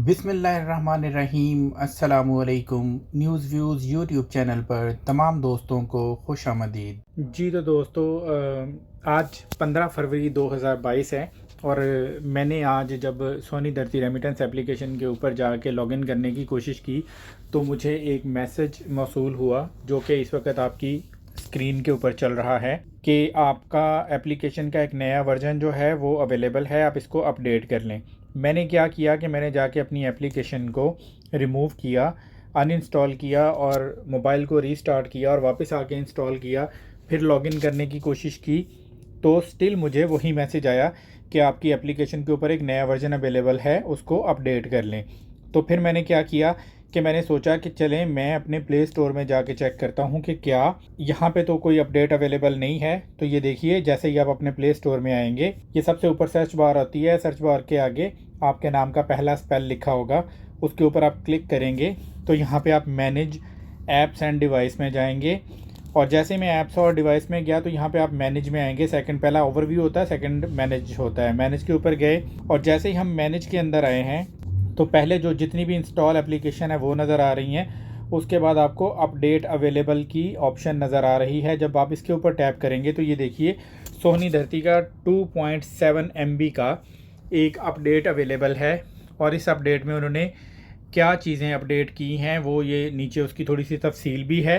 बिस्मिल्लाहिर्रहमानिर्रहीम। अस्सलामुअलैकुम। News views YouTube channel पर तमाम दोस्तों को खुश आमदीद। जी तो दोस्तों, आज 15 फरवरी 2022 है और मैंने आज जब सोनी धरती रेमिटेंस एप्लीकेशन के ऊपर जाके लॉगिन करने की कोशिश की तो मुझे एक मैसेज मौसूल हुआ जो कि इस वक्त आपकी स्क्रीन के ऊपर चल रहा है कि आपका एप्लीकेशन का एक नया वर्जन जो है वो अवेलेबल है, आप इसको अपडेट कर लें। मैंने क्या किया कि मैंने जाके अपनी एप्लीकेशन को रिमूव किया, अनइंस्टॉल किया और मोबाइल को रीस्टार्ट किया और वापस आके इंस्टॉल किया, फिर लॉगिन करने की कोशिश की तो स्टिल मुझे वही मैसेज आया कि आपकी एप्लीकेशन के ऊपर एक नया वर्जन अवेलेबल है, उसको अपडेट कर लें। तो फिर मैंने क्या किया कि मैंने सोचा कि चलें मैं अपने प्ले स्टोर में जाके चेक करता हूँ कि क्या यहाँ पे तो कोई अपडेट अवेलेबल नहीं है। तो ये देखिए, जैसे ही आप अपने प्ले स्टोर में आएंगे, ये सबसे ऊपर सर्च बार आती है, सर्च बार के आगे आपके नाम का पहला स्पेल लिखा होगा, उसके ऊपर आप क्लिक करेंगे तो यहाँ पे आप मैनेज ऐप्स एंड डिवाइस में जाएंगे और जैसे मैं ऐप्स और डिवाइस में गया तो यहाँ पे आप मैनेज में आएंगे। सेकंड पहला ओवरव्यू होता है, सेकंड मैनेज होता है। मैनेज के ऊपर गए और जैसे ही हम मैनेज के अंदर आए हैं तो पहले जो जितनी भी इंस्टॉल एप्लीकेशन है वो नज़र आ रही हैं, उसके बाद आपको अपडेट अवेलेबल की ऑप्शन नज़र आ रही है। जब आप इसके ऊपर टैप करेंगे तो ये देखिए, सोनी धरती का 2.7 MB का एक अपडेट अवेलेबल है और इस अपडेट में उन्होंने क्या चीज़ें अपडेट की हैं वो ये नीचे उसकी थोड़ी सी तफसील भी है।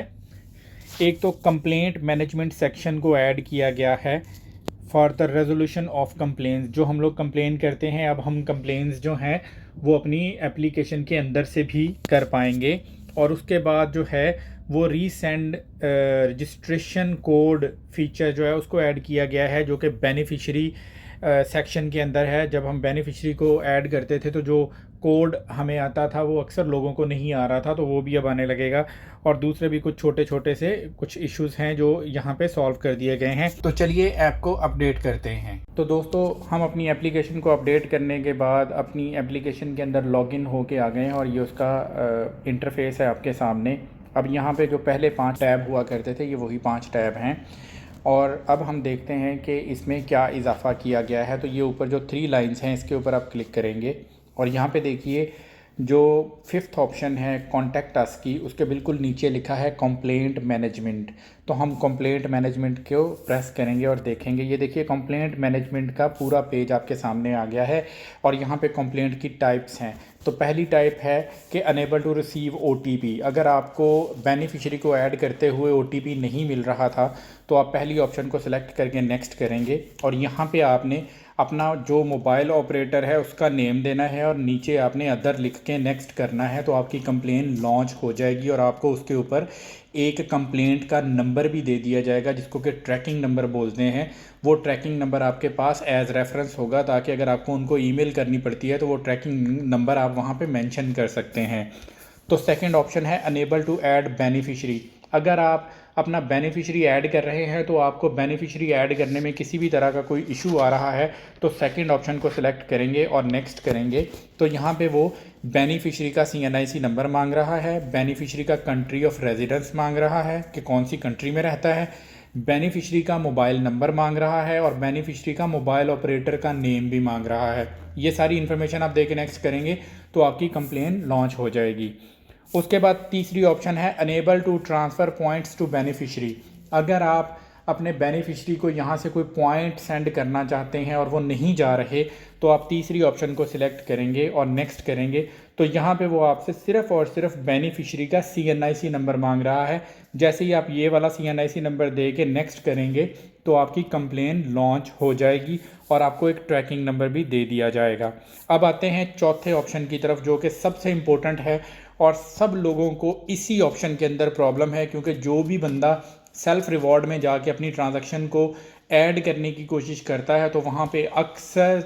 एक तो कंप्लेंट मैनेजमेंट सेक्शन को ऐड किया गया है for the resolution of complaints. जो हम लोग कंप्लेन करते हैं, अब हम कंप्लेंट्स जो हैं वो अपनी एप्लीकेशन के अंदर से भी कर पाएंगे। और उसके बाद जो है वो रीसेंड रजिस्ट्रेशन कोड फीचर जो है उसको ऐड किया गया है, जो कि बेनिफिशरी सेक्शन के अंदर है। जब हम बेनिफिशरी को ऐड करते थे तो जो कोड हमें आता था वो अक्सर लोगों को नहीं आ रहा था, तो वो भी अब आने लगेगा। और दूसरे भी कुछ छोटे छोटे से कुछ इश्यूज हैं जो यहाँ पे सॉल्व कर दिए गए हैं। तो चलिए ऐप को अपडेट करते हैं। तो दोस्तों, हम अपनी एप्लीकेशन को अपडेट करने के बाद अपनी एप्लीकेशन के अंदर लॉगिन होके आ गए हैं और ये उसका इंटरफेस है आपके सामने। अब यहाँ पे जो पहले 5 टैब हुआ करते थे ये वही 5 टैब हैं और अब हम देखते हैं कि इसमें क्या इजाफ़ा किया गया है। तो ये ऊपर जो 3 लाइंस हैं इसके ऊपर आप क्लिक करेंगे और यहाँ पे देखिए जो 5th ऑप्शन है कॉन्टैक्ट अस की, उसके बिल्कुल नीचे लिखा है कंप्लेंट मैनेजमेंट। तो हम कंप्लेंट मैनेजमेंट को प्रेस करेंगे और देखेंगे, ये देखिए कंप्लेंट मैनेजमेंट का पूरा पेज आपके सामने आ गया है और यहाँ पे कंप्लेंट की टाइप्स हैं। तो पहली टाइप है कि अनेबल टू रिसीव OTP। अगर आपको बेनिफिशरी को ऐड करते हुए OTP नहीं मिल रहा था तो आप पहली ऑप्शन को सिलेक्ट करके नेक्स्ट करेंगे और यहाँ पे आपने अपना जो मोबाइल ऑपरेटर है उसका नेम देना है और नीचे आपने अदर लिख के नेक्स्ट करना है। तो आपकी कंप्लेन लॉन्च हो जाएगी और आपको उसके ऊपर एक कंप्लेंट का नंबर भी दे दिया जाएगा जिसको कि ट्रैकिंग नंबर बोलते हैं। वो ट्रैकिंग नंबर आपके पास एज रेफरेंस होगा ताकि अगर आपको उनको ईमेल करनी पड़ती है तो वो ट्रैकिंग नंबर आप वहाँ पे मेंशन कर सकते हैं। तो सेकंड ऑप्शन है अनेबल टू ऐड बेनिफिशरी। अगर आप अपना बेनिफिशरी ऐड कर रहे हैं तो आपको बेनिफिशरी ऐड करने में किसी भी तरह का कोई इशू आ रहा है तो सेकंड ऑप्शन को सिलेक्ट करेंगे और नेक्स्ट करेंगे। तो यहाँ पे वो बेनिफिशरी का CNIC नंबर मांग रहा है, बेनिफिशरी का कंट्री ऑफ रेजिडेंस मांग रहा है कि कौन सी कंट्री में रहता है, बेनिफिशरी का मोबाइल नंबर मांग रहा है और बेनिफिशरी का मोबाइल ऑपरेटर का नेम भी मांग रहा है। ये सारी इन्फॉर्मेशन आप दे के नेक्स्ट करेंगे तो आपकी कंप्लेन लॉन्च हो जाएगी। उसके बाद तीसरी ऑप्शन है enable to transfer points to beneficiary. अगर आप अपने बेनिफिशरी को यहाँ से कोई पॉइंट सेंड करना चाहते हैं और वो नहीं जा रहे तो आप तीसरी ऑप्शन को सिलेक्ट करेंगे और नेक्स्ट करेंगे। तो यहाँ पे वो आपसे सिर्फ़ और सिर्फ बेनिफिशरी का CNIC नंबर मांग रहा है। जैसे ही आप ये वाला CNIC नंबर दे के नेक्स्ट करेंगे तो आपकी कंप्लेन लॉन्च हो जाएगी और आपको एक ट्रैकिंग नंबर भी दे दिया जाएगा। अब आते हैं चौथे ऑप्शन की तरफ जो कि सबसे इम्पोर्टेंट है और सब लोगों को इसी ऑप्शन के अंदर प्रॉब्लम है, क्योंकि जो भी बंदा सेल्फ रिवॉर्ड में जाके अपनी ट्रांजैक्शन को ऐड करने की कोशिश करता है तो वहाँ पे अक्सर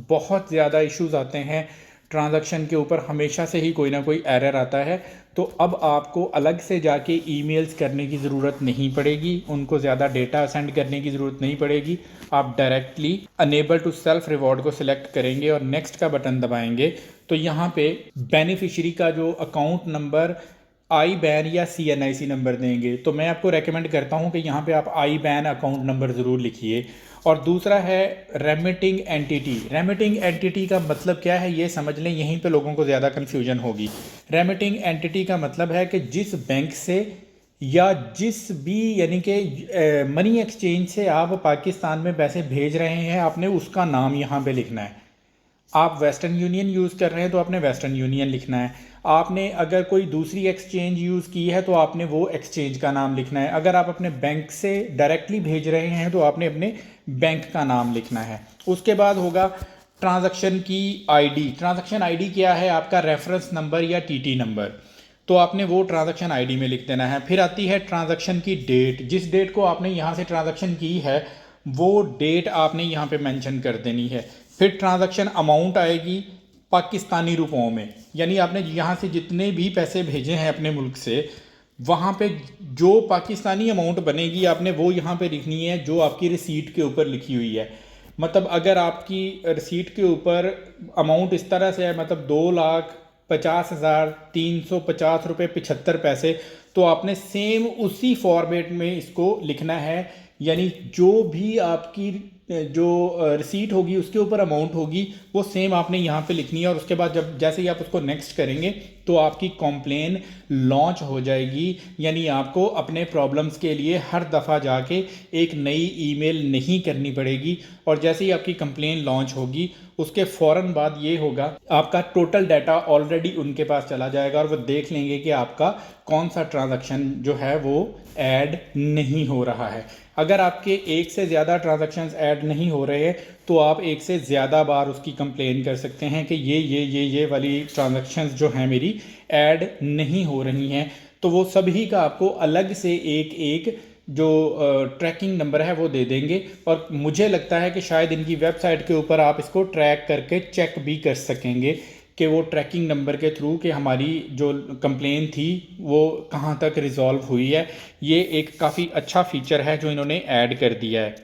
बहुत ज़्यादा इश्यूज आते हैं। ट्रांजैक्शन के ऊपर हमेशा से ही कोई ना कोई एरर आता है। तो अब आपको अलग से जाके ईमेल्स करने की ज़रूरत नहीं पड़ेगी, उनको ज़्यादा डेटा सेंड करने की ज़रूरत नहीं पड़ेगी। आप directly enable to self reward को सिलेक्ट करेंगे और नेक्स्ट का बटन दबाएंगे तो यहाँ पे बेनिफिशरी का जो अकाउंट नंबर आई बैन या CNIC नंबर देंगे, तो मैं आपको रेकमेंड करता हूं कि यहाँ पे आप आई बैन अकाउंट नंबर ज़रूर लिखिए। और दूसरा है रेमिटिंग एंटिटी। रेमिटिंग एंटिटी का मतलब क्या है ये समझ लें, यहीं पे लोगों को ज़्यादा कन्फ्यूजन होगी। रेमिटिंग एंटिटी का मतलब है कि जिस बैंक से या जिस भी यानी कि मनी एक्सचेंज से आप पाकिस्तान में पैसे भेज रहे हैं, आपने उसका नाम यहाँ पे लिखना है। आप वेस्टर्न यूनियन यूज़ कर रहे हैं तो आपने वेस्टर्न यूनियन लिखना है। आपने अगर कोई दूसरी एक्सचेंज यूज़ की है तो आपने वो एक्सचेंज का नाम लिखना है। अगर आप अपने बैंक से डायरेक्टली भेज रहे हैं तो आपने अपने बैंक का नाम लिखना है। उसके बाद होगा ट्रांजैक्शन की आईडी। ट्रांजैक्शन आईडी क्या है? आपका रेफरेंस नंबर या टीटी नंबर, तो आपने वो ट्रांजैक्शन आईडी में लिख देना है। फिर आती है ट्रांजैक्शन की डेट। जिस डेट को आपने यहाँ से ट्रांजैक्शन की है वो डेट आपने यहाँ पे मेंशन कर देनी है। फिर ट्रांजैक्शन अमाउंट आएगी पाकिस्तानी रुपयों में, यानी आपने यहाँ से जितने भी पैसे भेजे हैं अपने मुल्क से, वहाँ पे जो पाकिस्तानी अमाउंट बनेगी आपने वो यहाँ पे लिखनी है जो आपकी रिसीट के ऊपर लिखी हुई है। मतलब अगर आपकी रिसीट के ऊपर अमाउंट इस तरह से है, मतलब 2,50,350 रुपये 75 पैसे, तो आपने सेम उसी फॉर्मेट में इसको लिखना है। यानी जो भी आपकी जो रिसीट होगी उसके ऊपर अमाउंट होगी वो सेम आपने यहाँ पे लिखनी है। और उसके बाद जब जैसे ही आप उसको नेक्स्ट करेंगे तो आपकी कॉम्प्लेन लॉन्च हो जाएगी। यानी आपको अपने प्रॉब्लम्स के लिए हर दफ़ा जाके एक नई ईमेल नहीं करनी पड़ेगी। और जैसे ही आपकी कंप्लेन लॉन्च होगी उसके फ़ौरन बाद ये होगा, आपका टोटल डाटा ऑलरेडी उनके पास चला जाएगा और वो देख लेंगे कि आपका कौन सा ट्रांजैक्शन जो है वो ऐड नहीं हो रहा है। अगर आपके एक से ज़्यादा ट्रांजैक्शंस ऐड नहीं हो रहे हैं तो आप एक से ज़्यादा बार उसकी कंप्लेन कर सकते हैं कि ये वाली ट्रांजैक्शंस जो हैं मेरी ऐड नहीं हो रही हैं। तो वो सभी का आपको अलग से एक एक जो ट्रैकिंग नंबर है वो दे देंगे। और मुझे लगता है कि शायद इनकी वेबसाइट के ऊपर आप इसको ट्रैक करके चेक भी कर सकेंगे कि वो ट्रैकिंग नंबर के थ्रू कि हमारी जो कंप्लेन थी वो कहाँ तक रिज़ॉल्व हुई है। ये एक काफ़ी अच्छा फ़ीचर है जो इन्होंने ऐड कर दिया है।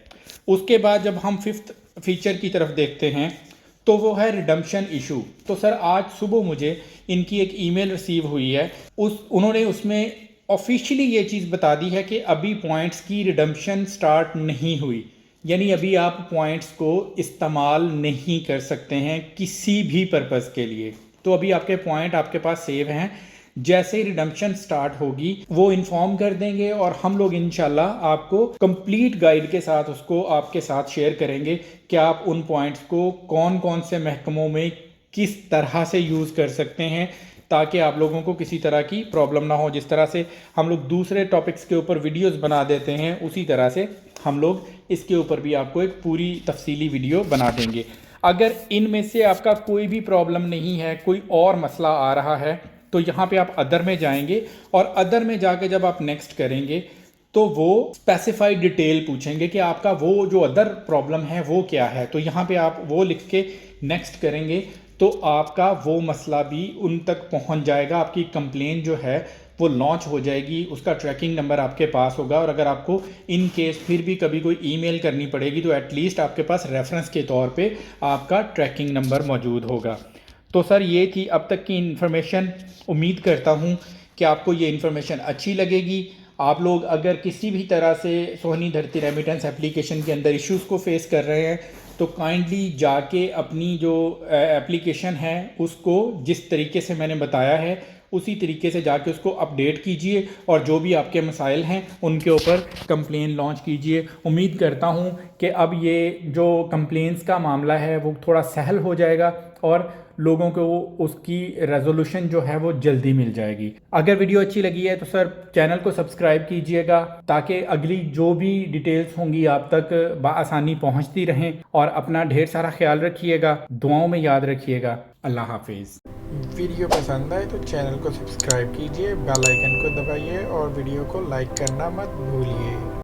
उसके बाद जब हम 5th फीचर की तरफ देखते हैं तो वो है रिडम्पशन इशू। तो सर आज सुबह मुझे इनकी एक ईमेल रिसीव हुई है, उन्होंने उसमें ऑफिशियली ये चीज़ बता दी है कि अभी पॉइंट्स की रिडम्पशन स्टार्ट नहीं हुई। यानी अभी आप पॉइंट्स को इस्तेमाल नहीं कर सकते हैं किसी भी पर्पज़ के लिए। तो अभी आपके पॉइंट आपके पास सेव हैं, जैसे ही रिडम्पशन स्टार्ट होगी वो इन्फॉर्म कर देंगे और हम लोग इंशाल्लाह आपको कंप्लीट गाइड के साथ उसको आपके साथ शेयर करेंगे कि आप उन पॉइंट्स को कौन कौन से महकमों में किस तरह से यूज़ कर सकते हैं ताकि आप लोगों को किसी तरह की प्रॉब्लम ना हो। जिस तरह से हम लोग दूसरे टॉपिक्स के ऊपर वीडियोस बना देते हैं उसी तरह से हम लोग इसके ऊपर भी आपको एक पूरी तफसीली वीडियो बना देंगे। अगर इनमें से आपका कोई भी प्रॉब्लम नहीं है, कोई और मसला आ रहा है, तो यहाँ पे आप अदर में जाएंगे और अदर में जाके जब आप नेक्स्ट करेंगे तो वो स्पेसिफाइड डिटेल पूछेंगे कि आपका वो जो अदर प्रॉब्लम है वो क्या है। तो यहाँ पे आप वो लिख के नेक्स्ट करेंगे तो आपका वो मसला भी उन तक पहुँच जाएगा। आपकी कंप्लेन जो है वो लॉन्च हो जाएगी, उसका ट्रैकिंग नंबर आपके पास होगा। और अगर आपको इन केस फिर भी कभी कोई ईमेल करनी पड़ेगी तो एटलीस्ट आपके पास रेफरेंस के तौर पे आपका ट्रैकिंग नंबर मौजूद होगा। तो सर ये थी अब तक की इन्फॉर्मेशन। उम्मीद करता हूँ कि आपको ये इन्फॉर्मेशन अच्छी लगेगी। आप लोग अगर किसी भी तरह से सोहनी धरती रेमिटेंस एप्लीकेशन के अंदर इश्यूज़ को फेस कर रहे हैं तो काइंडली जाके अपनी जो एप्लीकेशन है उसको जिस तरीके से मैंने बताया है उसी तरीके से जाके उसको अपडेट कीजिए और जो भी आपके मसाइल हैं उनके ऊपर कंप्लेन लॉन्च कीजिए। उम्मीद करता हूं कि अब ये जो कंप्लेंट्स का मामला है वो थोड़ा सहल हो जाएगा और लोगों को उसकी रेजोल्यूशन जो है वो जल्दी मिल जाएगी। अगर वीडियो अच्छी लगी है तो सर चैनल को सब्सक्राइब कीजिएगा ताकि अगली जो भी डिटेल्स होंगी आप तक बआसानी पहुंचती रहें। और अपना ढेर सारा ख्याल रखिएगा, दुआओं में याद रखिएगा। अल्लाह हाफिज़। वीडियो पसंद आए तो चैनल को सब्सक्राइब कीजिए, बेल आइकन को दबाइए और वीडियो को लाइक करना मत भूलिए।